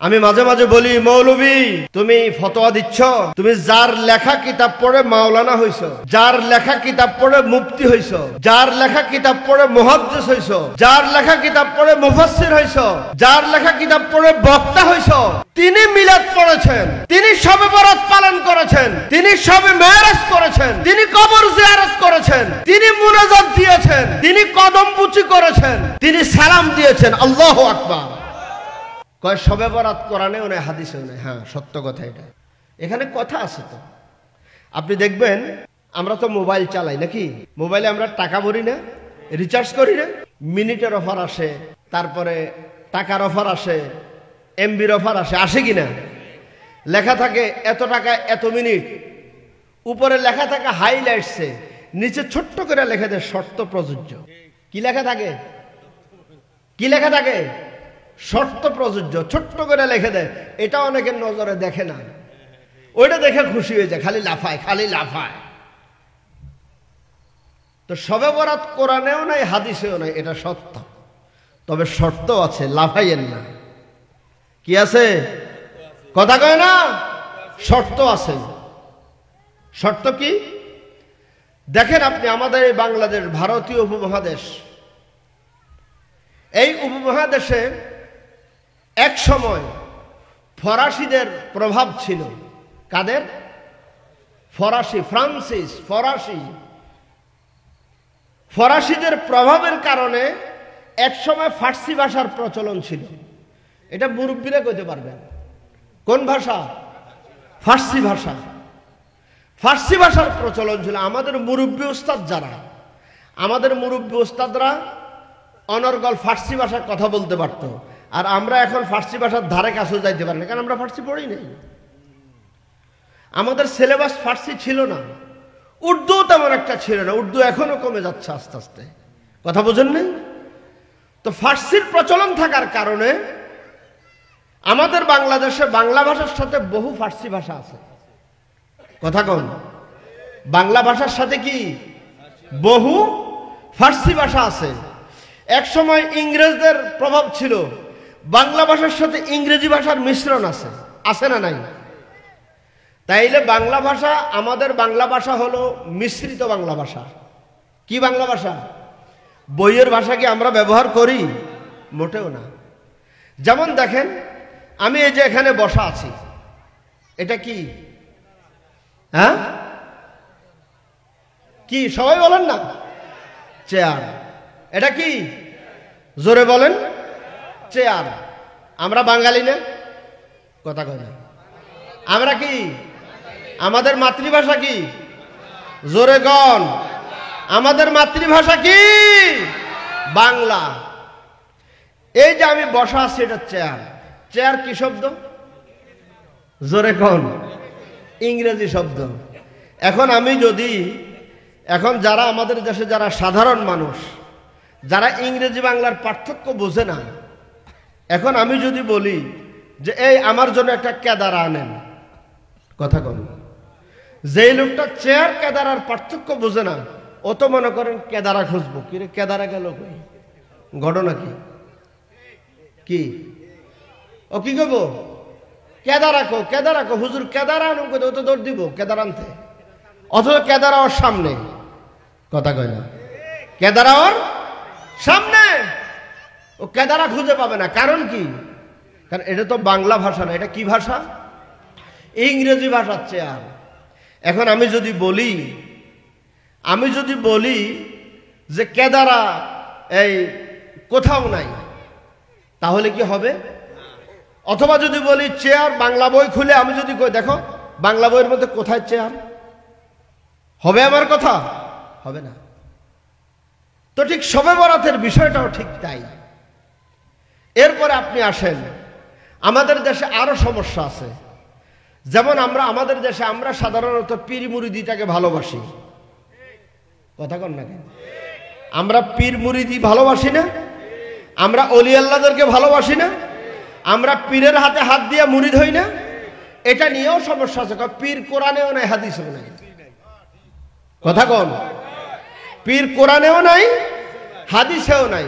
আমি মাঝে মাঝে বলি, মৌলভী তুমি ফতোয়া দিচ্ছ, তুমি যার লেখা কিতাব পড়ে মাওলানা হইছো, যার লেখা কিতাব পড়ে মুফতি হইছো, যার লেখা কিতাব পড়ে মুহাদ্দিস হইছো, যার লেখা কিতাব পড়ে মুফাসসির হইছো, যার লেখা কিতাব পড়ে বক্তা হইছো, তিনি মিলাদ পড়েছেন, তিনি শবে বরাত পালন করেছেন, তিনি শবে মেরাজ করেছেন, তিনি কবর জিয়ারত করেছেন, তিনি মুনাজাত দিয়েছেন, তিনি কদম পুচি করেছেন, তিনি সালাম দিয়েছেন। আল্লাহু আকবার। কয় শবে বরাত কোরআনেও নেই, হাদিসেও নেই। হ্যাঁ, সত্য কথা এটা। এখানে কথা আছে তো। আপনি দেখবেন, আমরা তো মোবাইল চালাই নাকি, মোবাইলে আমরা টাকা ভরি না, রিচার্জ করি না, মিনিটের অফার আসে, তারপরে টাকার অফার আসে, এমবির অফার আসে, আসে কিনা? লেখা থাকে এত টাকা এত মিনিট, উপরে লেখা থাকে হাইলাইটসে, নিচে ছোট্ট করে লেখা দেয় শর্ত প্রযোজ্য। কি লেখা থাকে? কি লেখা থাকে? শর্ত প্রযোজ্য, ছোট্ট করে লিখে দেয়। এটা অনেকের নজরে দেখে না, ওইটা দেখে খুশি হয়ে যায়, খালি লাফায়, খালি লাফায়। তো শবে বরাত কোরআনেও নাই, হাদিসেও নাই, এটা সত্য। তবে শর্ত আছে, লাফাইয়েন না। কি আছে? কথা কয় না, শর্ত আছে। শর্ত কি? দেখেন আপনি, আমাদের এই বাংলাদেশ, ভারতীয় উপমহাদেশ, এই উপমহাদেশে এক সময় ফরাসিদের প্রভাব ছিল। কাদের? ফরাসি, ফ্রান্সিস, ফরাসি। ফরাসিদের প্রভাবের কারণে এক সময় ফার্সি ভাষার প্রচলন ছিল। এটা মুরব্বীরা কইতে পারবেন। কোন ভাষা? ফার্সি ভাষা। ফার্সি ভাষার প্রচলন ছিল। আমাদের মুরব্বী উস্তাদ যারা, আমাদের মুরব্বী উস্তাদরা অনর্গল ফার্সি ভাষায় কথা বলতে পারতো। আর আমরা এখন ফার্সি ভাষার ধারে কাছেও যাইতে পারি না, কারণ আমরা ফার্সি পড়ি নাই। আমাদের সিলেবাস ফার্সি ছিল না, উর্দু তেমন একটা ছিল না, উর্দু এখনো কমে যাচ্ছে আস্তে আস্তে। কথা বোঝেন নাই? তো ফার্সির প্রচলন থাকার কারণে আমাদের বাংলাদেশে বাংলা ভাষার সাথে বহু ফার্সি ভাষা আছে। কথা কন, বাংলা ভাষার সাথে কি বহু ফার্সি ভাষা আছে। এক সময় ইংরেজদের প্রভাব ছিল, বাংলা ভাষার সাথে ইংরেজি ভাষার মিশ্রণ আছে, আছে না নাই? তাইলে বাংলা ভাষা, আমাদের বাংলা ভাষা হলো মিশ্রিত বাংলা ভাষা। কি বাংলা ভাষা? বইয়ের ভাষা কি আমরা ব্যবহার করি? মোটেও না। যেমন দেখেন, আমি এই যে এখানে বসা আছি, এটা কি? হ্যাঁ, কি? সবাই বলেন না, চেয়ার। এটা কি? জোরে বলেন। চেয়ার। আমরা বাঙালি না? কথা কয় না। আমরা কি? আমাদের মাতৃভাষা কি? জোরে গণ। আমাদের মাতৃভাষা কি? বাংলা। এই যে আমি বসা আছি, এটা চেয়ার। চেয়ার কি শব্দ? জোরে গণ। ইংরেজি শব্দ। এখন আমি যদি, এখন যারা আমাদের দেশে যারা সাধারণ মানুষ, যারা ইংরেজি বাংলার পার্থক্য বোঝে না, এখন আমি যদি বলি যে এই আমার জন্য একটা কেদারা আনেন, কথা কন, যেই লোকটা চেয়ার কেদারার পার্থক্য বোঝে না, ও তো মনে করেন কেদারা খুঁজবো। কি রে, কেদারা গেল কই? ঘটনা কি? কি ও কি করবো? কেদারা কো, কেদারা কো, হুজুর কেদারা আনুন, ও তো দৌড় দিব কেদার আনতে, অথচ কেদারা ওর সামনে। কথা কয় না, কেদারা ওর সামনে, ও কেদারা খুঁজে পাবে না। কারণ কি? কারণ এটা তো বাংলা ভাষা না, এটা কি ভাষা? ইংরেজি ভাষার চেয়ার। এখন আমি যদি বলি যে কেদারা এই কোথাও নাই, তাহলে কি হবে? অথবা যদি বলি চেয়ার, বাংলা বই খুলে আমি যদি কই দেখো বাংলা বইয়ের মধ্যে কোথায় চেয়ার, হবে আমার কথা? হবে না। তো ঠিক শবে বরাতের বিষয়টাও ঠিক তাই। এরপরে আপনি আসেন, আমাদের দেশে আরো সমস্যা আছে। যেমন আমাদের দেশে আমরা সাধারণত পীর মুরিদিটাকে ভালোবাসি। কথা কন না কেন? আমরা পীর মুরিদি ভালোবাসি না? আমরা অলি আল্লাহদেরকে ভালোবাসি না? আমরা পীরের হাতে হাত দিয়ে মুরিদ হই না? এটা নিয়েও সমস্যা আছে। পীর কোরআনেও নাই, হাদিসেও নাই। কথা কন, পীর কোরআনেও নাই, হাদিসেও নাই।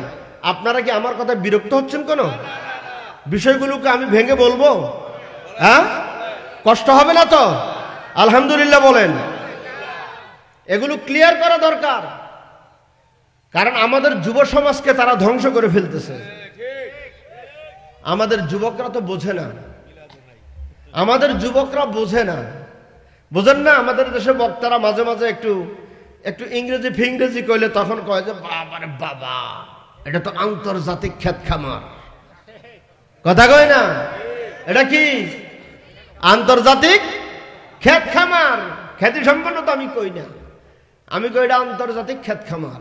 আপনারা কি আমার কথা বিরক্ত হচ্ছেন? বিষয়গুলোকে আমি ভেঙে বলবো? হ্যাঁ, কষ্ট হবে না তো? আলহামদুলিল্লাহ বলেন। এগুলো ক্লিয়ার করা দরকার, কারণ আমাদের যুব সমাজকে তারা ধ্বংস করে ফেলতেছে। আমাদের যুবকরা তো বোঝে না, আমাদের যুবকরা বোঝে না, বোঝেন না। আমাদের দেশে বক্তারা মাঝে মাঝে একটু একটু ইংরেজি ফিংরেজি কইলে তখন কয় যে বাবারে বাবা, এটা তো আন্তর্জাতিক ক্ষেত খামার। কথা কয় না? এটা কি আন্তর্জাতিক ক্ষেত খামার? খ্যাতি সম্পন্ন তো আমি কই না, আমি কই এটা আন্তর্জাতিক ক্ষেত খামার।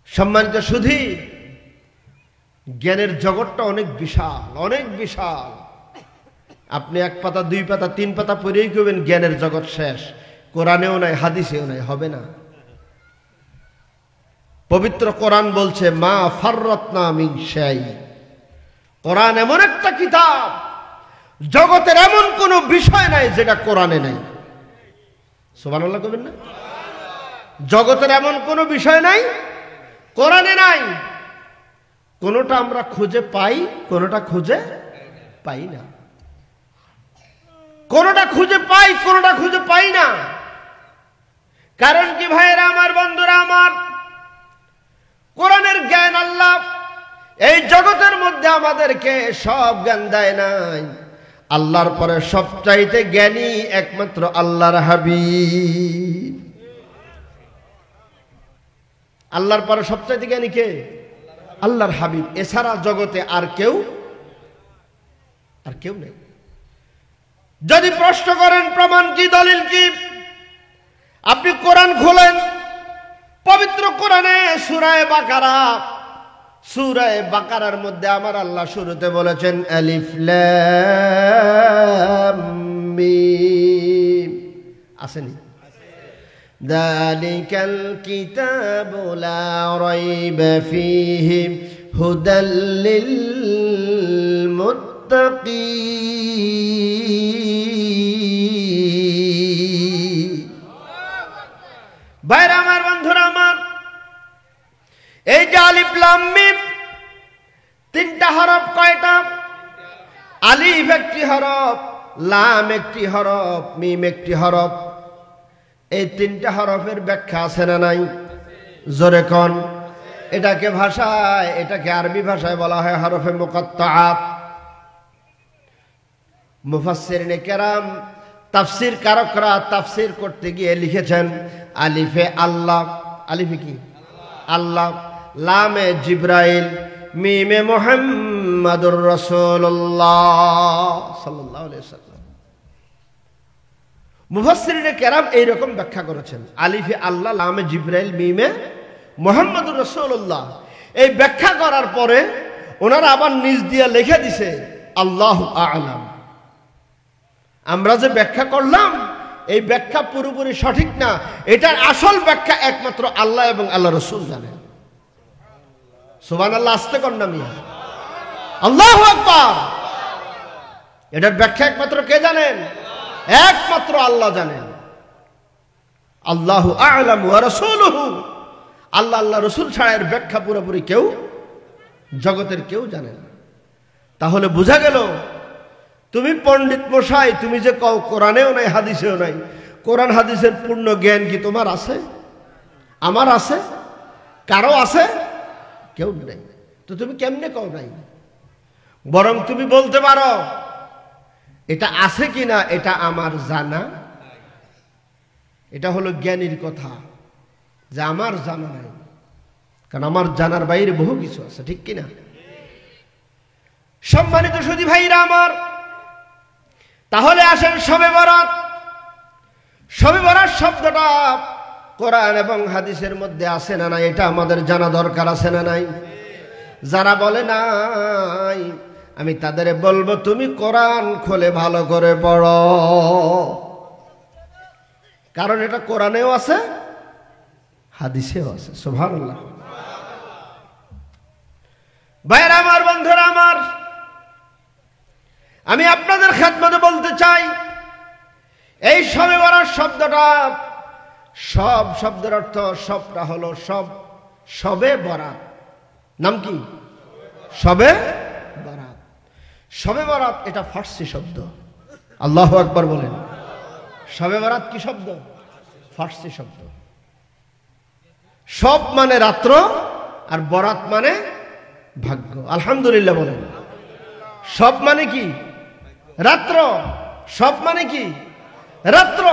সম্মানিত সুধী, জ্ঞানের জগৎটা অনেক বিশাল, অনেক বিশাল। আপনি এক পাতা, দুই পাতা, তিন পাতা পড়েই কইবেন জ্ঞানের জগৎ শেষ। কোরআনেও নাই, হাদিসেও নাই, হবে না। পবিত্র কোরআন বলছে মা ফাররাতনা মিন শাই। কোরআন এমন একটা কিতাব, জগতের এমন কোন বিষয় নাই যেটা কোরআনে নাই। সুবহানাল্লাহ কইবেন না? জগতের এমন কোন বিষয় নাই কোরআনে নাই। কোনটা আমরা খুঁজে পাই, কোনটা খুঁজে পাই না। কোনটা খুঁজে পাই, কোনটা খুঁজে পাই না। কারণ কি ভাইরা আমার, বন্ধুরা আমার, কোরআনের জ্ঞান আল্লাহ এই জগতের মধ্যে আমাদেরকে সব জ্ঞান দেয় নাই। আল্লাহর পরে সবচাইতে জ্ঞানী একমাত্র আল্লাহর হাবিব। আল্লাহর পরে সবচাইতে জ্ঞানী কে? আল্লাহর হাবিব। এছাড়া জগতে আর কেউ নেই। যদি প্রশ্ন করেন প্রমাণ কি, দলিল কি, আপনি কোরআন খোলেন, পবিত্র কোরআনে সূরা বাকারার মধ্যে আমার আল্লাহ শুরুতে বলেছেন আলিফ লাম মিম। আসেনি? যালিকাল কিতাবু লা রাইবা ফীহি হুদাল লিল মুত্তাকিন। ভাইরা আমার, বন্ধুরা আমার, এই যে আলিফ লাম মিম, তিনটা হরফ। কয়টা? আলিফ একটি হরফ, লাম একটি হরফ, মিম একটি হরফ। এই তিনটা হরফের ব্যাখ্যা আছে না নাই? জোরে কোন। এটাকে আরবি ভাষায় বলা হয় হরফে মুকাত্তাআত। মুফাসসিরিনে কেরাম, তাফসীর কারকরা তাফসীর করতে গিয়ে লিখেছেন আলিফে আল্লাহ, আলিফে কি? আল্লাহ, লামে জিব্রাইল, মিমে মুহাম্মাদুর রাসূলুল্লাহ সাল্লাল্লাহু আলাইহি ওয়াসাল্লাম। মুফাসসিরিনে কেরাম এইরকম ব্যাখ্যা করেছেন, আলিফে আল্লাহ, লামে জিব্রাইল, মিমে মুহাম্মাদুর রাসূলুল্লাহ। এই ব্যাখ্যা করার পরে ওনারা আবার নিজ দিয়ে লিখে দিছে আল্লাহু আ'লাম। আমরা যে ব্যাখ্যা করলাম এই ব্যাখ্যা পুরোপুরি সঠিক না, এটার আসল ব্যাখ্যা একমাত্র আল্লাহ এবং আল্লাহ রাসূল জানেন। সুবহানাল্লাহ, আস্তে কর না মিয়া, আল্লাহু আকবার। এটার ব্যাখ্যা একমাত্র কে জানেন? একমাত্র আল্লাহ জানেন। আল্লাহু আ'লামু ওয়া রাসূলুহু। আল্লাহ, আল্লাহ রাসূল ছাড়া এর ব্যাখ্যা পুরোপুরি কেউ, জগতের কেউ জানে না। তাহলে বোঝা গেল, তুমি পণ্ডিত মশাই, তুমি যে কও কোরআনেও নাই, হাদিসেও নাই, কোরআন হাদিসের পূর্ণ জ্ঞান কি তোমার আছে? আমার আছে? কারো আছে? কেউ নেই। তো তুমি কেমনে কও নাই? বরং তুমি বলতে পারো এটা আছে কিনা এটা আমার জানা। এটা হলো জ্ঞানীর কথা, যে আমার জানা নাই, কারণ আমার জানার বাইরে বহু কিছু আছে, ঠিক কিনা? সম্মানিত সুধী ভাইরা আমার, তাহলে আসেন শবে বরাত। শবে বরাত শব্দটা কোরআন এবং হাদিসের মধ্যে আছে না নাই, এটা আমাদের জানা দরকার, আছে না নাই? যারা বলে নাই, আমি তাদের বলবো তুমি কোরআন খুলে ভালো করে পড়ো, কারণ এটা কোরআনেও আছে, হাদিসেও আছে। সুবহানাল্লাহ। ভাইরা আমার, বন্ধুরা আমার, আমি আপনাদের খেদমতে বলতে চাই, এই শবে বরাত শব্দটা, সব শব্দের অর্থ, সবটা হলো সব, শবে বরাত নাম কি? শবে বরাত। শবে বরাত এটা ফার্সি শব্দ। আল্লাহু আকবার বলেন। শবে বরাত কি শব্দ? ফার্সি শব্দ। সব মানে রাত্র আর বরাত মানে ভাগ্য। আলহামদুলিল্লাহ বলেন। সব মানে কি? রাত্র। সব মানে কি? রাত্র।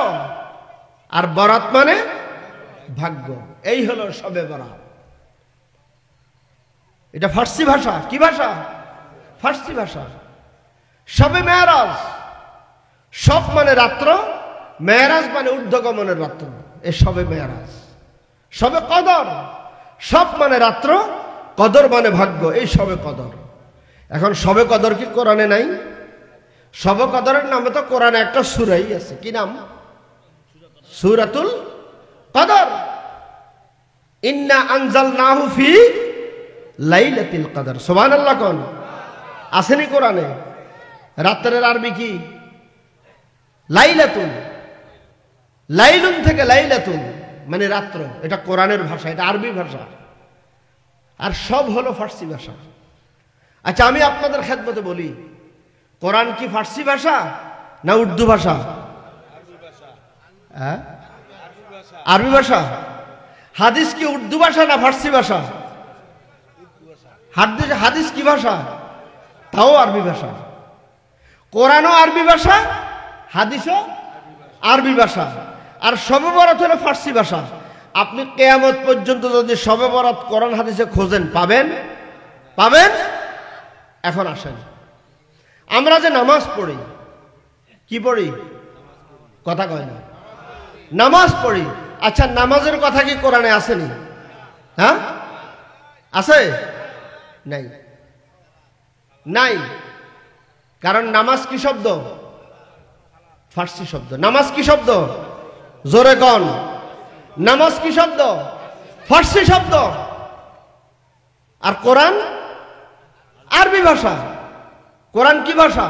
আর বরাত মানে ভাগ্য। এই হলো শবে বরাত। এটা ফার্সি ভাষা। কি ভাষা? ফার্সি ভাষা। শবে মেরাজ, সব মানে রাত্র, মেরাজ মানে ঊর্ধ্বগমনের রাত্র, এ শবে মেরাজ। শবে কদর, সব মানে রাত্র, কদর মানে ভাগ্য, এই শবে কদর। এখন শবে কদর কি কোরআনে নাই? শবে কদরের নামে তো কোরআনে একটা সূরাই আছে। কি নাম? সূরাতুল কদর। ইন্না আনজালনাহু ফি লাইলাতুল কদর। সুবহানাল্লাহ কোন আসেনি কোরআনে? রাত্রের আরবি কি? লাইলাতুল। লাইলুন থেকে লাইলাতুল মানে রাত্র। এটা কোরআনের ভাষা, এটা আরবি ভাষা। আর সব হলো ফার্সি ভাষা। আচ্ছা, আমি আপনাদের খেদমতে বলি, কোরআন কি ফার্সি ভাষা না উর্দু ভাষা? হ্যাঁ, আরবি ভাষা। হাদিস কি উর্দু ভাষা না ফার্সি ভাষা? হাদিস কি ভাষা? তাও আরবি ভাষা। কোরআনও আরবি ভাষা, হাদিসও আরবি ভাষা। আর শবে বরাত হলো ফার্সি ভাষা। আপনি কিয়ামত পর্যন্ত যদি শবে বরাত কোরআন হাদিসে খোঁজেন, পাবেন? পাবেন? এখন আসেন, আমরা যে নামাজ পড়ি, কি পড়ি? কথা কয় না। নামাজ পড়ি। আচ্ছা, নামাজের কথা কি কোরআনে আসেনি? হ্যাঁ, আছে? নাই, নাই। কারণ নামাজ কি শব্দ? ফার্সি শব্দ। নামাজ কি শব্দ? জোরে কন। নামাজ কি শব্দ? ফার্সি শব্দ। আর কোরআন আরবি ভাষা। কোরআন কি ভাষা?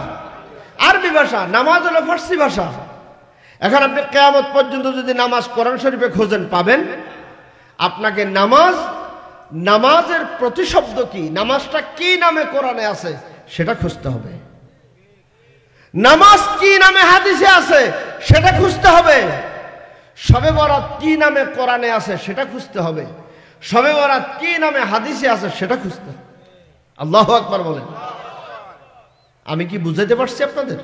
আরবি ভাষা। নামাজ হলো ফার্সি ভাষা। এখন আপনি কিয়ামত পর্যন্ত যদি নামাজ কোরআন শরীফে খোঁজেন, পাবেন? আপনাকে নামাজ, নামাজের প্রতিশব্দ কি, নামাজটা কি নামে কোরআনে আছে সেটা খুঁজতে হবে। নামাজ কি নামে হাদিসে আছে সেটা খুঁজতে হবে। শবে বরাত কি নামে কোরআনে আছে সেটা খুঁজতে হবে। শবে বরাত কি নামে হাদিসে আছে সেটা খুঁজতে হবে। আল্লাহু আকবার বলেন। আমি কি বুঝাইতে পারছি আপনাদের?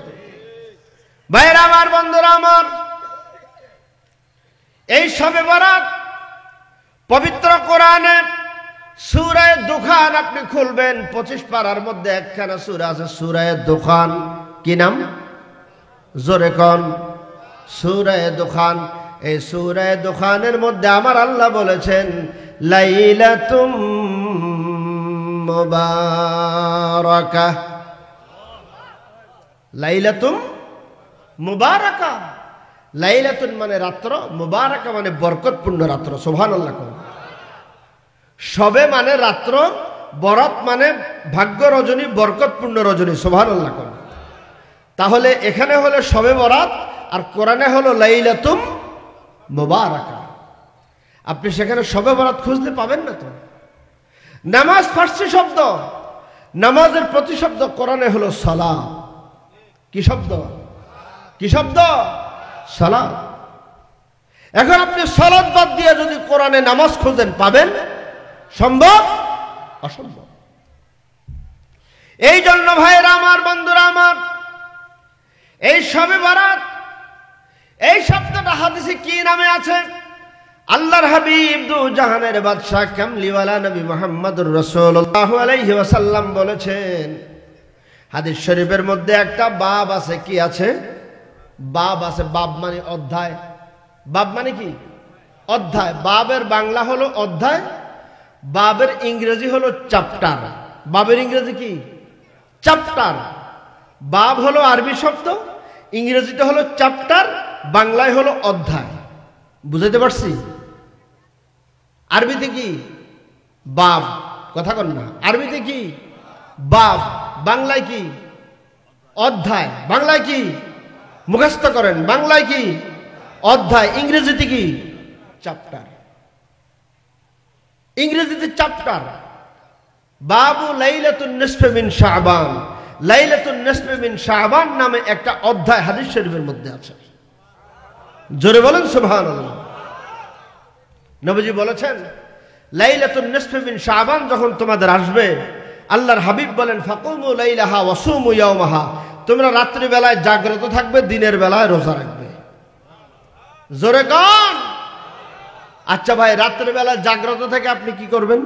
ভাইরা আমার, বন্ধুরা আমার, এই শবে বরাত পবিত্র কোরআনে সূরা দুখান আপনি খুলবেন, 25 পারার মধ্যে একখানা সূরা আছে, সূরা দুখান। কি নাম? জোরে কোন। সূরা দুখান। এই সূরা দুখানের মধ্যে আমার আল্লাহ বলেছেন, লাইলাতুম মুবারাকাহ। লাইলাতুম মুবারাকা। লাইলাতুন মানে রাত্র, মুবারাকা মানে বরকতপূর্ণ রাত্র। সুবহানাল্লাহ। শবে মানে রাত্র, বরাত মানে ভাগ্য রজনী, বরকতপূর্ণ রজনী। সুবহানাল্লাহ। তাহলে এখানে হলো শবে বরাত আর কোরআনে হলো লাইলাতুম মুবারাকা। আপনি সেখানে শবে বরাত খুঁজলে পাবেন না তো। নামাজ ফার্সি শব্দ। নামাজের প্রতিশব্দ কোরআনে হলো সালাত। কি শব্দ? কি শব্দ? সালাত। এখন আপনি সালাত বাদ দিয়ে যদি কোরআনে নামাজ খোঁজেন, পাবেন? সম্ভব? অসম্ভব। এই জন্য ভাইরা আমার, বন্ধুরা আমার, এই শবে বরাত, এই শব্দটা হাদিসে কি নামে আছে? আল্লাহর হাবিব দু জাহানের বাদশা কামলিওয়ালা নবী মুহাম্মদুর রাসূলুল্লাহ আলাইহি ওয়াসাল্লাম বলেছেন, হাদিস শরীফের মধ্যে একটা বাব আছে। কি আছে? বাব আছে। বাব মানে অধ্যায়। বাব মানে কি? অধ্যায়। বাবের বাংলা হলো অধ্যায়, বাবের ইংরেজি হলো চ্যাপ্টার। বাবের ইংরেজি কি? চ্যাপ্টার। বাব হলো আরবি শব্দ, ইংরেজিতে হলো চ্যাপ্টার, বাংলায় হলো অধ্যায়। বুঝাইতে পারছি? আরবিতে কি? বাব। কথা কন না। আরবিতে কি? বাব। বাংলায় কি? অধ্যায়। বাংলায় কি? মুখস্থ করেন। বাংলায় কি? অধ্যায়। ইংরেজিতে কি? চ্যাপ্টার। ইংরেজিতে চ্যাপ্টার। বাবু লাইলাতুন নিসফি মিন শাবান, লাইলাতুন নিসফি মিন শাবান নামে একটা অধ্যায় হাদিস শরীফের মধ্যে আছে। জোরে বলেন সুবহানাল্লাহ। নবীজি বলেছেন লাইলাতুন নিসফি মিন শাবান যখন তোমাদের আসবে, আল্লাহর হাবিব বলেন ফাকুমু লাইলাহা ওয়াসুমু ইয়াওমাহা, তোমরা রাত্রি বেলায় জাগ্রত থাকবে, দিনের বেলায় রোজা রাখবে। জোরে কোন? আচ্ছা ভাই, রাত্রি বেলায় জাগ্রত থেকে আপনি কি করবেন?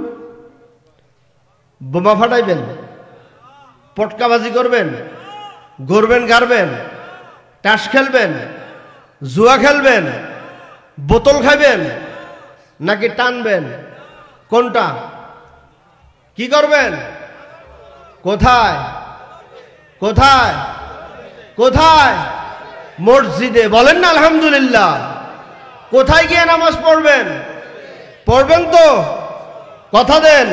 বোমা ফাটাইবেন, পটকাবাজি করবেন, গড়বেন গাড়বেন, তাস খেলবেন, জুয়া খেলবেন, বোতল খাইবেন নাকি টানবেন? কোনটা? কি করবেন? কোথায় কোথায় কোথায়? মসজিদে। বলেন না আলহামদুলিল্লাহ। কোথায় গিয়ে নামাজ পড়বেন? পড়বেন তো? কথা দেন।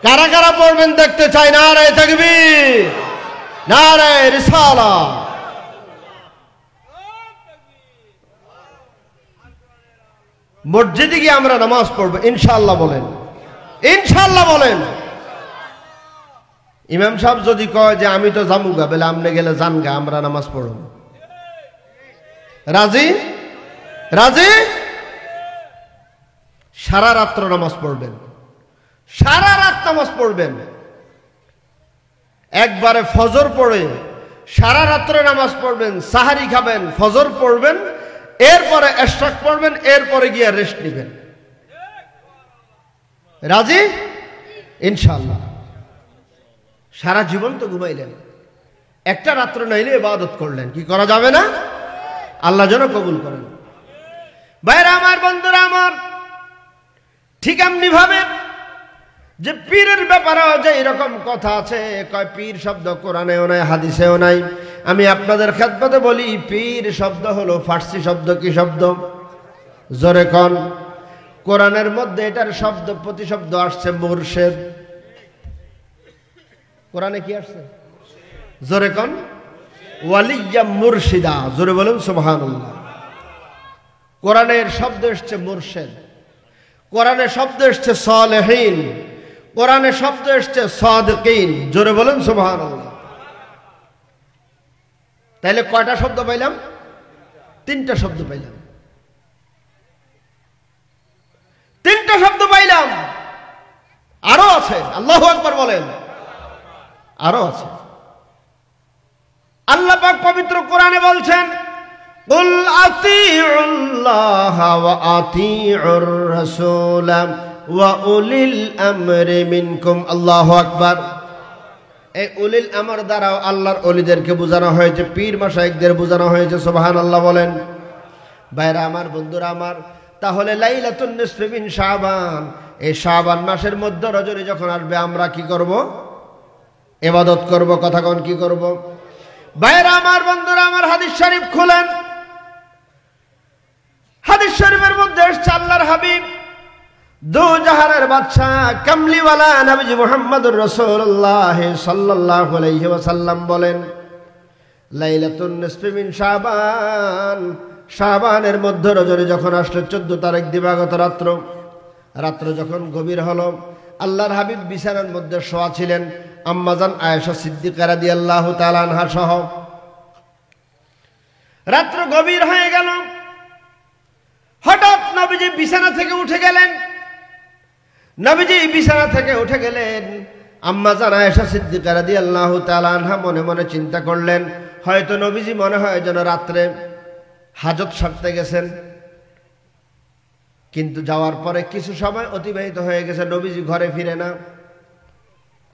কারা কারা পড়বেন দেখতে চাই। নারে তাকবীর, নারে রিসালাত। মসজিদে গিয়ে আমরা নামাজ পড়বো ইনশাআল্লাহ। বলেন ইনশাআল্লাহ বলেন। ইমাম সাহেব যদি কয় যে আমি তো জামুগা, বলে আমনে গেলে জানগা, আমরা নামাজ পড়ব। রাজি? রাজি? সারা রাত্র নামাজ পড়বেন, সারা রাত নামাজ পড়বেন। একবারে ফজর পড়ে সারা রাত্রে নামাজ পড়বেন, সাহারি খাবেন, ফজর পড়বেন, এরপরে ইশরাক পড়বেন, এরপরে গিয়ে রেস্ট নেবেন। রাজি? ইনশাআল্লাহ। সারা জীবন তো ঘুমাইলেন, একটা রাত্র নাইলে ইবাদত করলেন, কি করা যাবে না? আল্লাহ যেন কবুল করেন। ভাইরা আমার, বন্ধুরা আমার, ঠিক এমনি ভাবে যে পীরের ব্যাপারেও যে এরকম কথা আছে, কয় পীর শব্দ কোরআনেও নাই, হাদিসেও নাই। আমি আপনাদের খেদমতে বলি, পীর শব্দ হলো ফার্সি শব্দ। কি শব্দ? জোরে কোন? কোরআনের মধ্যে এটার শব্দ প্রতিশব্দ আসছে মুরশেদ। কোরআনে কি আসছে? জোরে কোন? ওয়ালিয়া মুরশিদা। জোরে বলুন সুবহানাল্লাহ। কোরআনের শব্দ এসছে মুরশেদ, কোরআনের শব্দ এসছে সালেহীন, কোরআনের শব্দ এসছে সাদিকিন। জোরে বলুন সুবহানাল্লাহ। তাইলে কয়টা শব্দ পাইলাম? তিনটা শব্দ পাইলাম, তিনটা শব্দ পাইলাম। আরো আছে। আল্লাহু আকবার বলেন। আরো আছে। আল্লাহ পাক পবিত্র কোরআনে বলছেন, কুল আতিউল্লাহ ওয়া আতিউর রাসূল ওয়া উলিল আমরি মিনকুম। আল্লাহু আকবার। এই উলিল আমর দ্বারাও আল্লাহর ওলিদেরকে বোঝানো হয়েছে, পীর মাশায়েখদের বোঝানো হয়েছে। সুবহানাল্লাহ বলেন। ভাইরা আমার, বন্ধুরা আমার, তাহলে লাইলাতুন নিসফি মিন শাবান, এই শাবান মাসের মধ্যে রজনী যখন আসবে, আমরা কি করব? ইবাদত করব। কথা কোন? কি করব? ভাইরা আমার, বন্ধুরা আমার, হাদিস শরীফ খুলেন। হাদিস শরীফের মধ্যে এসেছে আল্লাহর হাবিব দু জাহানের বাদশা কামলিওয়ালা নবী মুহাম্মদুর রাসূলুল্লাহ সাল্লাল্লাহু আলাইহি ওয়াসাল্লাম বলেন, লাইলাতুন নিসফি মিন শাবান, শাবানের মধ্যে রজনী যখন আসলো, 14 তারিখ দিবাগত রাত্র, রাত্র যখন গভীর হলো, আল্লাহর হাবিব বিছানার মধ্যে শোয়া ছিলেন। আম্মাজান আয়েশা সিদ্দিকা রাদিয়াল্লাহু তাআলা আনহা সহ। রাত্র গভীর হয়ে গেল, হঠাৎ নবীজি বিছানা থেকে উঠে গেলেন। নবীজি বিছানা থেকে উঠে গেলেন, আম্মাজান আয়েশা সিদ্দিকা রাদিয়াল্লাহু তাআলা আনহা মনে মনে চিন্তা করলেন, হয়তো নবীজি মনে হয় যেন রাত্রে হাজত সারতে গেছেন। কিন্তু যাওয়ার পরে কিছু সময় অতিবাহিত হয়ে গেছে, নবীজি ঘরে ফিরে না।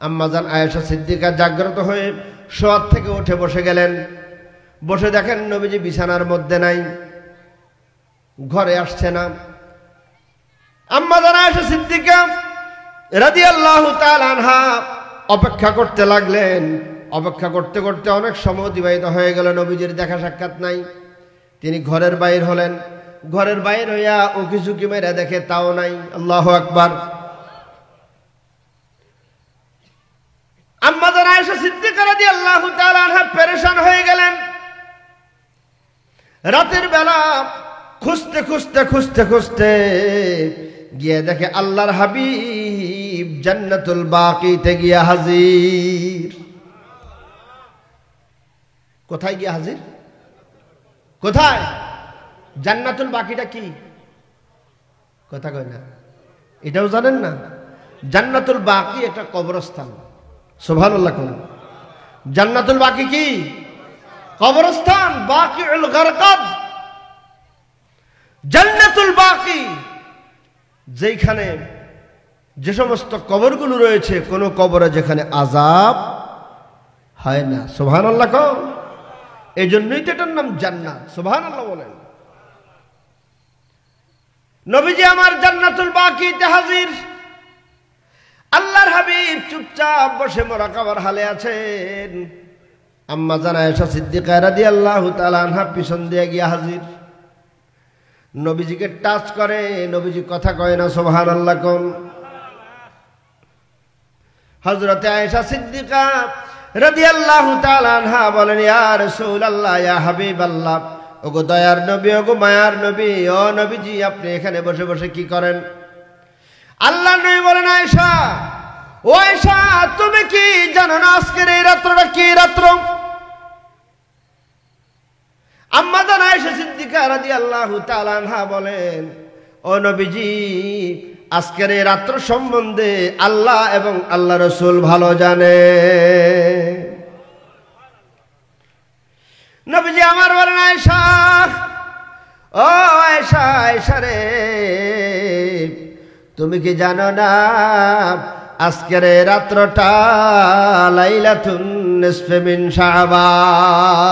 আম্মাজান আয়েশা সিদ্দিকা জাগ্রত হয়ে শোয়ার থেকে উঠে বসে গেলেন। বসে দেখেন নবীজি বিছানার মধ্যে নাই, ঘরে আসছে না। আম্মাজান আয়েশা সিদ্দিকা রাদিয়াল্লাহু তাআলা আনহা অপেক্ষা করতে লাগলেন। অপেক্ষা করতে করতে অনেক সময় অতিবাহিত হয়ে গেল, নবীজির দেখা সাক্ষাৎ নাই। তিনি ঘরের বাইর হলেন। ঘরের বাইর হইয়া উকি ঝুঁকি মেরে দেখে, তাও নাই। আল্লাহু আকবার। আম্মাজান আয়েশা সিদ্দিকা রাদিয়াল্লাহু তাআলা আনহা পেরেশান হয়ে গেলেন। রাতের বেলা খুঁজতে খুঁজতে খুঁজতে খুঁজতে গিয়ে দেখে আল্লাহর হাবিব জান্নাতুল বাকিতে গিয়া হাজির। কোথায় গিয়া হাজির? কোথায়? জান্নাতুল বাকিটা কি? কথা কয় না, এটাও জানেন না? জান্নাতুল বাকি একটা কবরস্থান। সুবহানাল্লাহ কোন জান্নাতুল বাকি কি? কবরস্থান। বাকিউল গারকাদ, জান্নাতুল বাকি, যেখানে যে সমস্ত কবরগুলো রয়েছে কোন কবরে যেখানে আযাব হয় না। সুবহানাল্লাহ কোন, এই জন্যই তো এটার নাম জান্নাত। সুবহানাল্লাহ বলেন। নবীজি আমার জান্নাতুল বাকিতে হাজির। আল্লাহর হাবিব চুপচাপ বসে মুরাকাবার হালে আছেন। আম্মা জান আয়েশা সিদ্দিকা রাদিয়াল্লাহু তাআলা আনহা পিছন দিয়ে গিয়া হাজির। নবীজিকে টাচ করে, নবীজি কথা কয় না। সুবহানাল্লাহ কোন। হযরতে আয়েশা সিদ্দিকা রাদিয়াল্লাহু তাআলা আনহা বলেন, ইয়া রাসূলুল্লাহ, ইয়া হাবিবাল্লাহ, ওগো দয়ার নবী, ওগো মায়ার নবী, ও নবীজি আপনি এখানে বসে বসে কি করেন? আল্লাহর নবী বলেন, আয়েশা, ও আয়েশা, তুমি কি জানো না আজকের এই রাত্রটা কি রাত্র? আম্মা জান আয়েশা সিদ্দিকা রাদিয়াল্লাহু তাআলা আনহা বলেন, ও নবীজি আজকের এই রাত্র সম্বন্ধে আল্লাহ এবং আল্লাহ রাসূল ভালো জানে। নবীজি আমার বলেন, আয়েশা, ও আয়েশা, আয়েশা রে, তুমি কি জানো না আজকের এই রাত্রটা লাইলাতুন নিসফে মিন শাবান।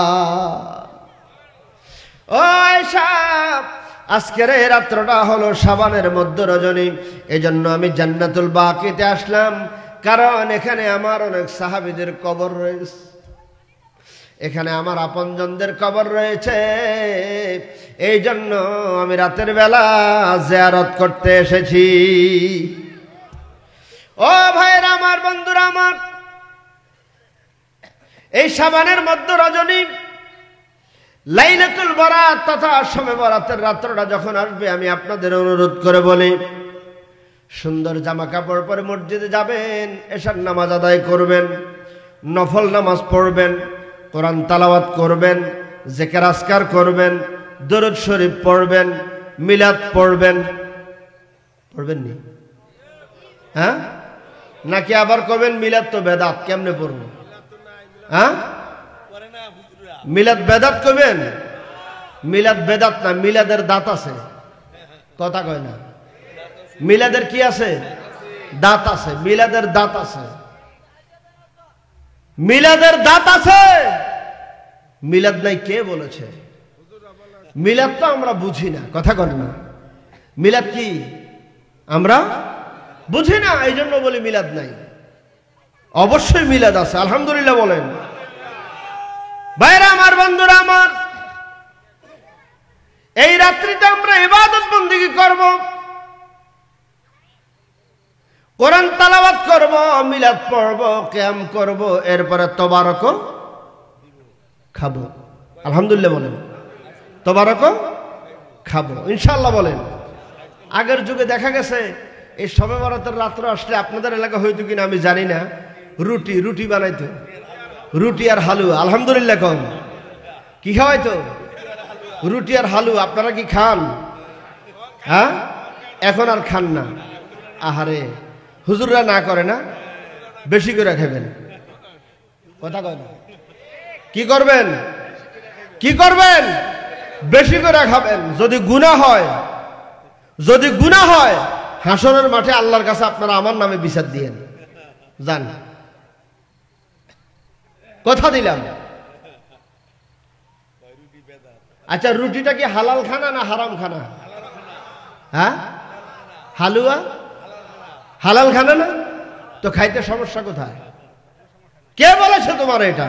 ও আয়েশা, আজকের এই রাত্রটা হলো শাবানের মধ্য রজনী। এজন্য আমি জান্নাতুল বাকিতে আসলাম, কারণ এখানে আমার অনেক সাহাবীদের কবর রয়েছে, এখানে আমার আপনজনদের কবর রয়েছে। এই জন্য আমি রাতের বেলা জিয়ারত করতে এসেছি। ও ভাইরা আমার, বন্ধুরা আমার, এই শাবানের মধ্য রজনী লাইলাতুল বারাত তথা শবে বরাতের রাত্রটা যখন আসবে, আমি আপনাদের অনুরোধ করে বলি, সুন্দর জামা কাপড় পরে মসজিদে যাবেন, এশার নামাজ আদায় করবেন, নফল নামাজ পড়বেন, কোরআন তালাওয়াত করবেন, জিকির আজকার করবেন, দরুদ শরীফ পড়বেন, মিলাদ পড়বেন। পড়বেন নি? হ্যাঁ, নাকি আবার করবেন মিলাদ তো বেদাত? কেমনে পড়বো? হ্যাঁ, মিলাদ বেদাত করবেন? মিলাদ বেদাত না, মিলাদের দাঁত আছে। কথা কয় না, মিলাদের কি আছে? দাঁত আছে। মিলাদের দাঁত আছে, মিলাদের দাঁত আছে। মিলাদ নাই কে বলেছে? মিলাদ তো আমরা বুঝি না। কথা কয় না, মিলাদ কি আমরা বুঝি না, এই জন্য বলি মিলাদ নাই। অবশ্যই মিলাদ আছে, আলহামদুলিল্লাহ বলেন। ভাইরা আমার, বন্ধুরা আমার, এই রাত্রিতে আমরা ইবাদত বন্দেগী করব, কোরআন তালাওয়াত করব, মিলাদ পড়ব, কিয়াম করব, এরপরে তবারক খাবো। আলহামদুলিল্লাহ বলেন। তবারক খাবো ইনশাআল্লাহ বলেন। আগের যুগে দেখা গেছে এই শবে বরাতের রাত্র আসলে, আপনাদের এলাকা হয়তো কিনা আমি জানি না, রুটি বানাইতো, রুটি আর হালুয়া। আলহামদুলিল্লাহ কম কি খাওয়াইতো? রুটি আর হালুয়া। আপনারা কি খান? হ্যাঁ, এখন আর খান না। আহারে, হুজুররা না করে না, বেশি করে খাবেন। কথা কয় না, কি করবেন? কি করবেন? বেশি করে খাবেন। যদি গুনাহ হয়, যদি গুনাহ হয়, হাসরের মাঠে আল্লাহর কাছে আপনারা আমার নামে বিচার দিয়েন। জান, কথা দিলাম। আচ্ছা, রুটিটা কি হালাল খানা না হারাম খানা? হ্যাঁ, হালুয়া হালাল খানা না? তো খাইতে সমস্যা কোথায়? কে বলেছে তোমার এটা?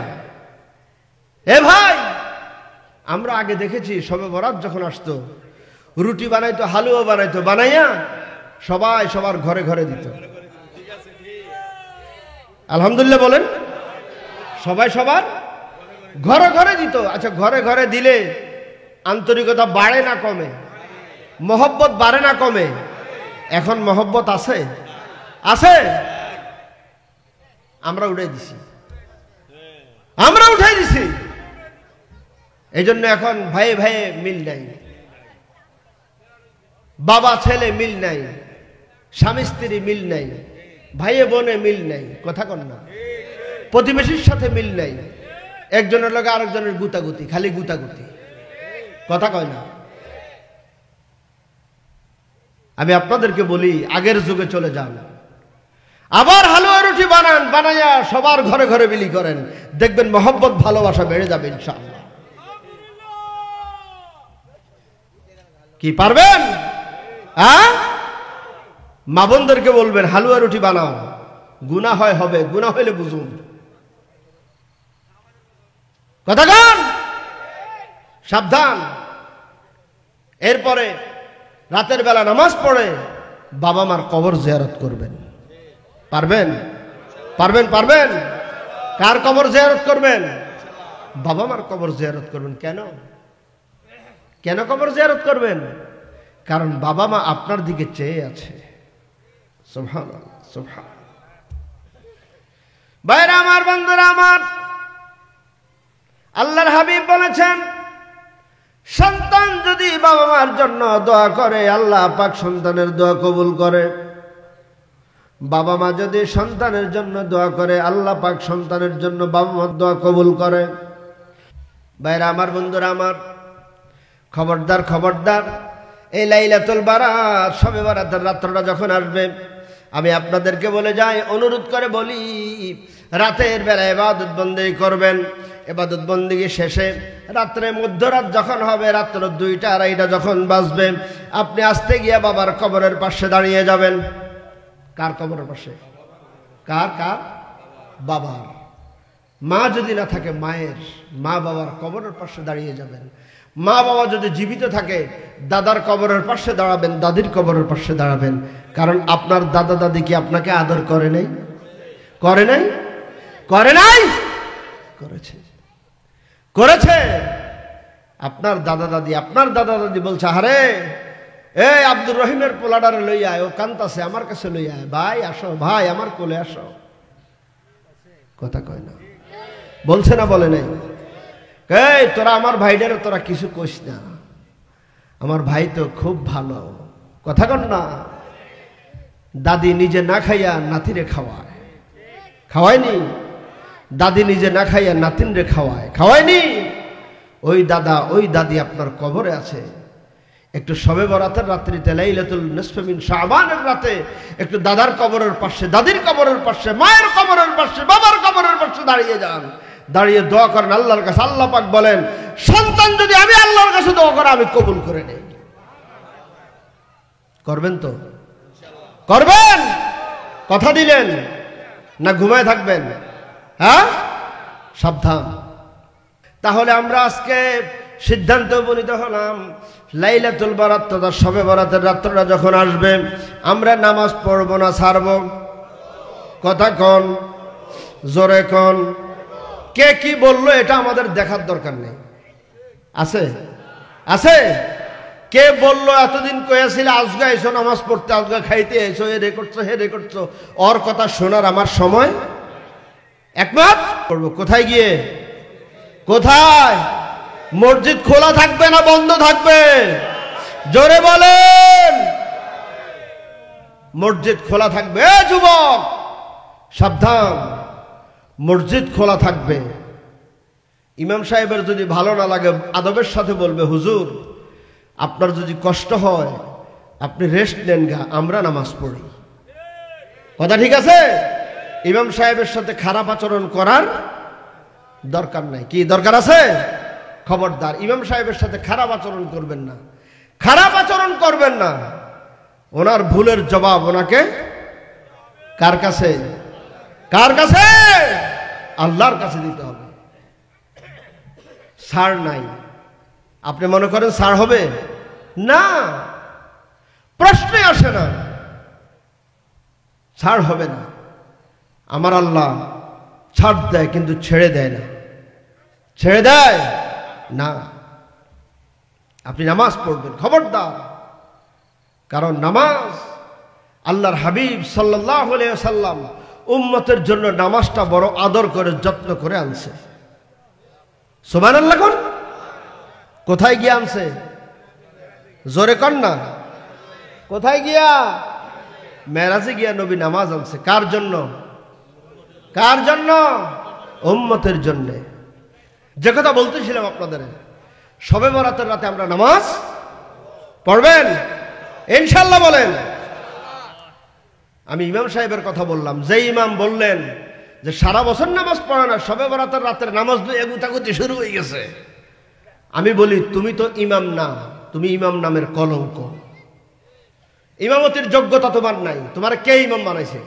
এ ভাই, আমরা আগে দেখেছি শবে বরাত যখন আসতো, রুটি বানাইতো, হালুয়া বানাইতো, বানাইয়া সবাই সবার ঘরে ঘরে দিত। আলহামদুলিল্লাহ বলেন। সবাই সবার ঘরে ঘরে দিত। আচ্ছা, ঘরে ঘরে দিলে আন্তরিকতা বাড়ে না কমে? মহব্বত বাড়ে না কমে? এখন মহব্বত আছে? আছে? আমরা উঠাই দিছি, আমরা উঠাই দিছি। এই জন্য এখন ভাইয়ে ভাইয়ে মিল নাই, বাবা ছেলে মিল নাই, স্বামী স্ত্রী মিল নাই, ভাইয়ে বোনে মিল নাই, কথা কন না, প্রতিবেশীর সাথে মিল নাই, একজনের লগে আরেকজনের গুতাগুতি, খালি গুতাগুতি, কথা কয় না। আমি আপনাদেরকে বলি, আগের যুগে চলে যান, আবার হালুয়া রুটি বানান, বানাইয়া সবার ঘরে ঘরে বিলি করেন, দেখবেন মহব্বত ভালোবাসা বেড়ে যাবে ইনশাআল্লাহ। কি পারবেন? মা বোনদেরকে বলবেন হালুয়া রুটি বানাও, গুনাহ হয় হবে, গুনাহ হইলে বুঝুন, কথা গান, সাবধান। এরপরে রাতের বেলা নামাজ পড়ে বাবা মার কবর জিয়ারত করবেন। পারবেন? পারবেন? পারবেন? কার কবর জিয়ারত করবেন? বাবা মার কবর জিয়ারত করবেন। কেন? কেন কবর জিয়ারত করবেন? কারণ বাবা মা আপনার দিকে চেয়ে আছে। সুবহানাল্লাহ, সুবহানাল্লাহ। ভাইরা আমার, বন্ধুরা আমার, আল্লাহর হাবিব বলেছেন, সন্তান যদি বাবা মার জন্য দোয়া করে আল্লাহ পাক সন্তানের দোয়া কবুল করে। বাবা মা যদি সন্তানের জন্য দোয়া করে আল্লাহ পাক সন্তানের জন্য বাবা মার দোয়া কবুল করে। ভাইরা আমার, বন্ধুরা আমার, খবরদার, খবরদার, এই লাইলাতুল বারাত, শবে বারাতের রাত্রটা যখন আসবে, আমি আপনাদেরকে বলে যাই, অনুরোধ করে বলি, রাতের বেলা ইবাদত বন্দেগী করবেন। ইবাদত বন্দেগী শেষে রাত্রে মধ্যরাত যখন হবে, রাত্র 2টা 2:30 যখন বাজবে, আপনি আস্তে গিয়ে বাবার কবরের পাশে দাঁড়িয়ে যাবেন। কার কবরের পাশে? কার? কার? বাবার। মা যদি না থাকে, মায়ের, মা বাবার কবরের পাশে দাঁড়িয়ে যাবেন। মা বাবা যদি জীবিত থাকে, দাদার কবরের পাশে দাঁড়াবেন, দাদির কবরের পাশে দাঁড়াবেন। কারণ আপনার দাদা দাদি কি আপনাকে আদর করে নাই? করে নাই? করে নাই? করেছে, করেছে। আপনার দাদা দাদি বলছে, আরে এই আব্দুর রহিমের পোলাডারে লই আয়, ও কান্তাছে, আমার কাছে লই আয়, ভাই আসো, ভাই আমার কোলে আসো। কথা কয় না? বলছে না? বলে নাই? এই তোরা আমার ভাইটারে তোরা কিছু কইস না, আমার ভাই তো খুব ভালো, কথা কন না? দাদি নিজে না খাইয়া নাতিরে খাওয়ায়, খাওয়ায়নি? দাদি নিজে না খাইয়া নাতিনরে খাওয়ায়, খাওয়ায়নি? ওই দাদা ওই দাদি আপনার কবরে আছে। একটু শবে বরাতের রাত্রিতে, লাইলাতুল নিসফে মিন শাবানের রাতে, একটু দাদার কবরের পাশে, দাদির কবরের পাশে, মায়ের কবরের পাশে, বাবার কবরের পাশে দাঁড়িয়ে যান, দাঁড়িয়ে দোয়া করেন আল্লাহর কাছে। আল্লাহ পাক বলেন, সন্তান যদি আমি আল্লাহর কাছে দোয়া করে, আমি কবুল করে নেই। করবেন তো? করবেন? কথা দিলেন না ঘুমায় থাকবেন? হ্যাঁ, সাবধান। তাহলে আমরা আজকে সিদ্ধান্ত উপনীত হলাম, লাইলাতুল বারাত তথা শবে বরাতের রাত্রটা যখন আসবে, আমরা নামাজ পড়বো না ছাড়ব? কথা কন, জোরে কন। কে কি বললো এটা আমাদের দেখার দরকার নেই। আছে? আছে? কে বললো এতদিন কয়েছিল আজগা এসো নামাজ পড়তে, আজগা খাইতে এসো, এ রে করছো, হে রে করছো, ওর কথা শোনার আমার সময় একমাত্র করবো কোথায় গিয়ে? কোথায়? মসজিদ খোলা থাকবে না বন্ধ থাকবে? জোরে বলেন। মসজিদ খোলা থাকবে। যুবক সাবধান, মসজিদ খোলা থাকবে। ইমাম সাহেবের যদি ভালো না লাগে, আদবের সাথে বলবে, হুজুর আপনার যদি কষ্ট হয় আপনি রেস্ট নেন গা, আমরা নামাজ পড়ি। কথা ঠিক আছে? ইমাম সাহেবের সাথে খারাপ আচরণ করার দরকার নাই। কি দরকার আছে? খবরদার, ইমাম সাহেবের সাথে খারাপ আচরণ করবেন না, খারাপ আচরণ করবেন না। ওনার ভুলের জবাব ওনাকে কার কাছে? কার কাছে? আল্লাহর কাছে দিতে হবে। ছাড় নাই। আপনি মনে করেন ছাড় হবে না, প্রশ্নই আসে না, ছাড় হবে না। আমার আল্লাহ ছাড় দেয় কিন্তু ছেড়ে দেয় না। ছেড়ে দেয় না। আপনি নামাজ পড়বেন, খবরদার। কারণ নামাজ আল্লাহর হাবিব সাল্লাল্লাহু আলাইহি ওয়াসাল্লাম উম্মতের জন্য নামাজটা বড় আদর করে যত্ন করে আনছে। সুবহানাল্লাহ কোন? কোথায় গিয়ে আনছে? জোরে কর না। কোথায় গিয়া? মেরাজে গিয়া নবী নামাজ আনছে। কার জন্য? কার জন্য? উম্মতের জন্য। যে কথা বলতেছিলাম আপনাদের, শবে বরাতের রাতে আমরা নামাজ পড়বেন ইনশাআল্লাহ বলেন। আমি ইমাম সাহেবের কথা বললাম, যে ইমাম বললেন যে সারা বছর নামাজ পড়ে না, শবে বরাতের রাতের নামাজ নিয়ে গুতাগুতি শুরু হয়ে গেছে। আমি বলি তুমি তো ইমাম না, তুমি ইমাম নামের কলঙ্ক। ইমামতির যোগ্যতা তোমার নাই, তোমার কে ইমাম বানাইছে?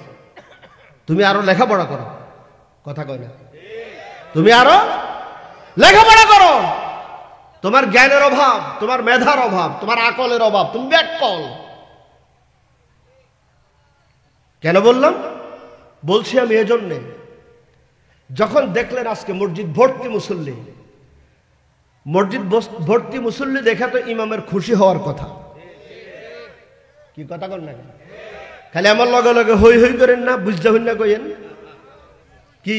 তুমি আরো লেখাপড়া করো। কথা কয় না? তুমি আরো লেখাপড়া করো। তোমার জ্ঞানের অভাব, তোমার মেধার অভাব, তোমার আকলের অভাব, তুমি ব্যাককল। কেন বললাম? বলছি আমি এজন্যে, যখন দেখলেন আজকে মসজিদ ভর্তি মুসল্লি, মসজিদ ভর্তি মুসল্লি দেখা তো ইমামের খুশি হওয়ার কথা। কি কথা কন না? খালি আমার লগে লগে হই হই করেন না, বুঝতে হইন না কইেন কি?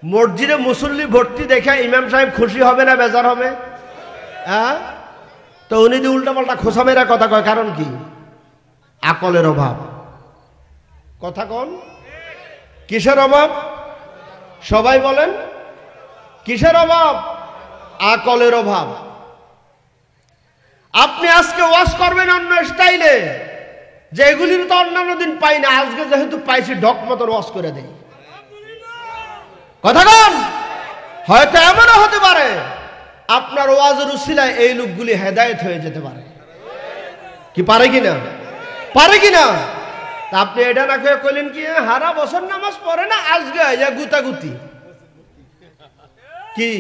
মসজিদে মুসল্লি ভর্তি দেখা ইমাম সাহেব খুশি হবে না বেজার হবে? হ্যাঁ, তো উনি যে উল্টা পাল্টা খোসা মেরা কথা কয়, কারণ কি? আকলের অভাব। কথা কন, কিসের অভাব? সবাই বলেন, কিসের অভাব? আকলের অভাব। আপনি আজকে ওয়াজ করবেন অন্য স্টাইলে, যে এগুলির তো অন্যান্য দিন পাই না, আজকে যেহেতু পাইছি ঢক মতন ওয়াজ করে দেই। কথা কন, হয়তো এমনও হতে পারে আপনার ওয়াজের উসিলায় এই লোকগুলি হেদায়েত হয়ে যেতে পারে। কি পারে কিনা? পারে কিনা? তা আপনি এটা না কয়ে কইলেন কি হারা বছর নামাজ পড়ে না, আজকে গুতাগুতি কি?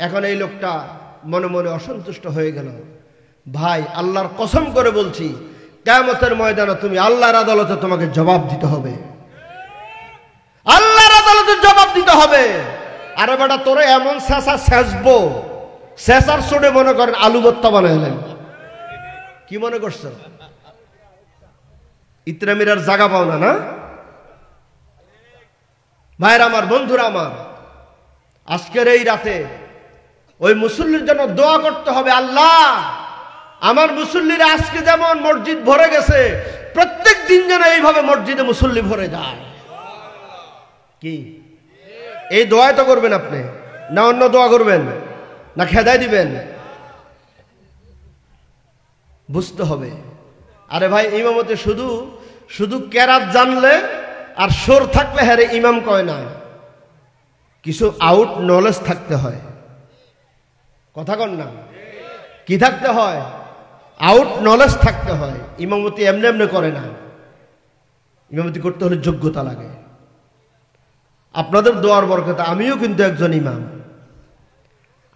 এখন এই লোকটা মনে মনে অসন্তুষ্ট হয়ে গেল। ভাই, আল্লাহর কসম করে বলছি, কিয়ামতের ময়দানে তুমি আল্লাহর আদালতে তোমাকে জবাব দিতে হবে। আল্লাহর আদালতে জবাব দিতে হবে। আরে বেটা, তোরে এমন শেষা শেষবো, শেষার চোটে মনে করেন আলু ভর্তা বানাইলেন। কি মনে করছো? ইতরামিরার জায়গা পাও না? না ভাইরা আমার, বন্ধুরা আমার, আজকের এই রাতে ওই মুসল্লির জন্য দোয়া করতে হবে। আল্লাহ, আমার মুসল্লিরা আজকে যেমন মসজিদ ভরে গেছে, প্রত্যেক দিন যেন এইভাবে মসজিদে মুসল্লি ভরে যায়। কি এই দোয়াই তো করবেন আপনি, না অন্য দোয়া করবেন, না খেদাই দিবেন? বুঝতে হবে। আরে ভাই, ইমামতে শুধু শুধু কেরাত জানলে আর সুর থাকলে হ্যাঁ ইমাম কয় না, কিছু আউট নলেজ থাকতে হয়। কথা কন না? কি থাকতে হয়? আউট নলেজ থাকতে হয়। ইমামতি এমনি এমনি করে না, ইমামতি করতে হলে যোগ্যতা লাগে। আপনাদের দোয়ার বরকতে আমিও কিন্তু একজন ইমাম।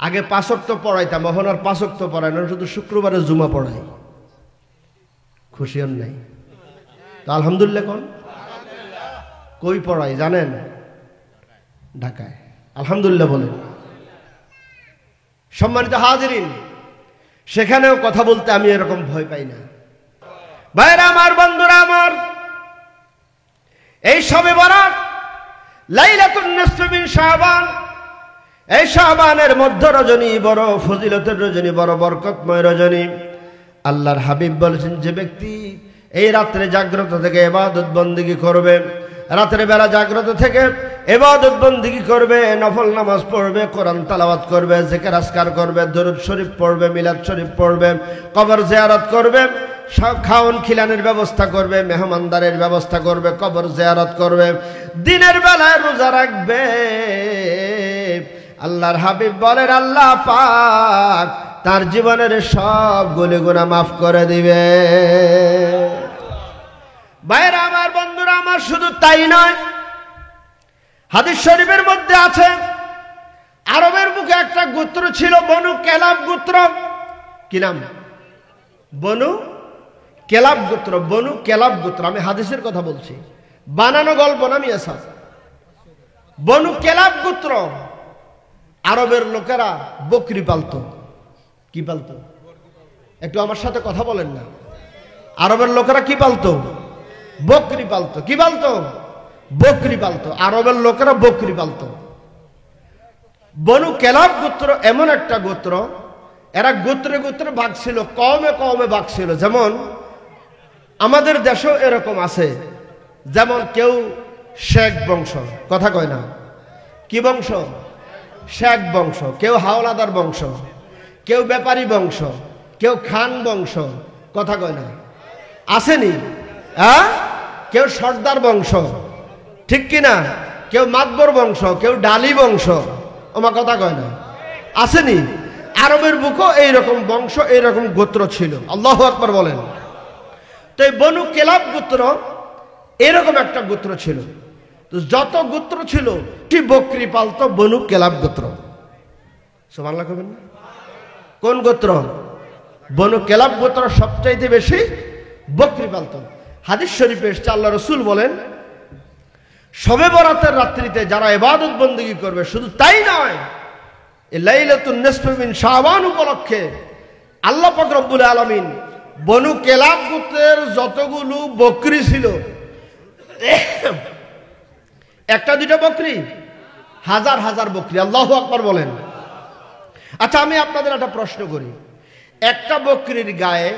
আগে 5 ওয়াক্ত পড়াইতাম, এখন আর 5 ওয়াক্ত পড়াই না, শুধু শুক্রবারে জুমা পড়াই। খুশি হন নাই? তো আলহামদুলিল্লাহ কোন? কই পড়াই জানেন? ঢাকায়। আলহামদুলিল্লাহ বলেন। সম্মানিত হাজিরিন, সেখানেও কথা বলতে আমি এরকম ভয় পাই না। ভাইরা আমার, বন্ধুরা আমার, এই শবে বরাত লাইলাতুন নিসফি মিন শাবান, এই শাবানের মধ্য রজনী বড় ফজিলতের রজনী, বড় বরকতময় রজনী। আল্লাহর হাবিব বলেছেন, যে ব্যক্তি এই রাত্রে জাগ্রত থেকে ইবাদত বন্দেগী করবে, রাতের বেলা জাগ্রত থেকে ইবাদত বন্দেগী করবে, নফল নামাজ পড়বে, কোরআন তেলাওয়াত করবে, জিকির আজকার করবে, দরুদ শরীফ পড়বে, মিলাদ শরীফ পড়বে, কবর জিয়ারত করবে, খাওন খিলানের ব্যবস্থা করবে, মেহমানদারের ব্যবস্থা করবে, কবর জিয়ারত করবে, দিনের বেলায় রোজা রাখবে, আল্লাহর হাবিব বলেন আল্লাহ পাক তার জীবনের সব গুনাহ মাফ করে দিবে। ভাইরা আমার, বন্ধুরা আমার, শুধু তাই নয়, হাদিস শরীফের মধ্যে আছে, আরবের বুকে একটা গোত্র ছিল, বনু কেলাব গোত্র। কি নাম? বনু কেলাব গোত্র। বনু কেলাব গোত্র, আমি হাদিসের কথা বলছি, বানানো গল্প না মিয়া সাহেব। বনু কেলাব গোত্র, আরবের লোকেরা বকরি পালতো। কি পালতো? একটু আমার সাথে কথা বলেন না। আরবের লোকেরা কি পালতো? বকরি পালতো। কি পালতো? বকরি পালতো। আরবের লোকেরা বকরি পালতো। বনু কেলাব গোত্র এমন একটা গোত্র, এরা গোত্রে গোত্রে ভাগ ছিল, কমে কমে ভাগ ছিল। যেমন আমাদের দেশেও এরকম আছে, যেমন কেউ শেখ বংশ, কথা কয় না, কি বংশ? শেখ বংশ। কেউ হাওলাদার বংশ, কেউ ব্যাপারী বংশ, কেউ খান বংশ, কথা কয় না, আসেনি? হ্যাঁ, কেউ সর্দার বংশ, ঠিক কিনা? কেউ মাতবর বংশ, কেউ ডালি বংশ, ওমা কথা কয় না, আসেনি? আরবের বুকও এইরকম বংশ, এইরকম গোত্র ছিল। আল্লাহু আকবার বলেন। তো এই বনু কেলাব গোত্র এরকম একটা গোত্র ছিল। তো যত গোত্র ছিল কি বকরি পালতো বনু কেলাব গোত্র। সুবহানাল্লাহ কইবেন না? কোন গোত্র? বনু কেলাব গোত্র সবচাইতে বেশি বকরি পালতো। হাদিস শরীফে এসেছে, আল্লাহ রাসূল বলেন, শবে বরাতের রাত্রিতে যারা ইবাদত বندگی করবে, শুধু তাই নয়, এই লাইলাতুন নিসফ মিন শাবান উপলক্ষে আল্লাহ পাক রব্বুল আলামিন বনু কেলাব গোত্রের যতগুলো বকরি ছিল, একটা দুইটা বকরি, হাজার হাজার বকরি। আল্লাহু আকবার বলেন। আচ্ছা, আমি আপনাদের একটা প্রশ্ন করি, একটা বকরির গায়ে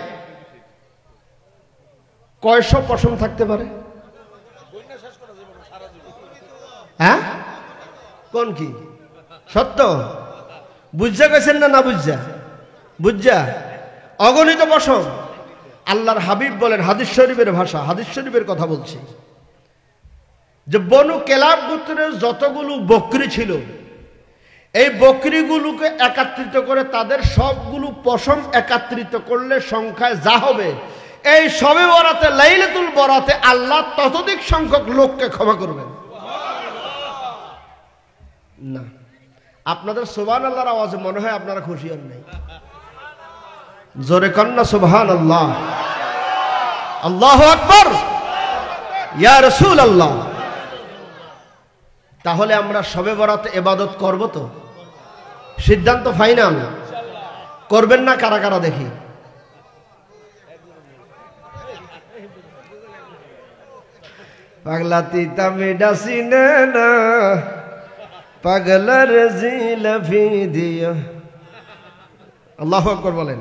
কয়শো পশম থাকতে পারে? হ্যাঁ, কোন কি সত্য? বুঝা গেছেন না? না বুঝা? বুঝা অগণিত পশম। আল্লাহর হাবিব বলেন, হাদিস শরীফের ভাষা, হাদিস শরীফের কথা বলছি, যে বনু কেলাব গোত্রের যতগুলো বকরি ছিল, এই বকরিগুলোকে একত্রিত করে তাদের সবগুলো পশম একত্রিত করলে সংখ্যায় যা হবে, এই শবে বরাতে, লাইলাতুল বরাতে আল্লাহ ততোধিক সংখ্যক লোককে ক্ষমা করবেন না। আপনাদের সুবহানাল্লাহর আওয়াজে মনে হয় আপনারা খুশি হন নাই। জোরে কন্না সুবহানাল্লাহ, আল্লাহু আকবার, ইয়া রাসূলুল্লাহ। তাহলে আমরা শবে বরাতে ইবাদত করব তো? সিদ্ধান্ত ফাইনাল? করবেন না কারা কারা দেখি? পাগলাতি তামে ডাসিনে না, পাগলার জিলাফি দিয়া। আল্লাহু আকবার বলেন।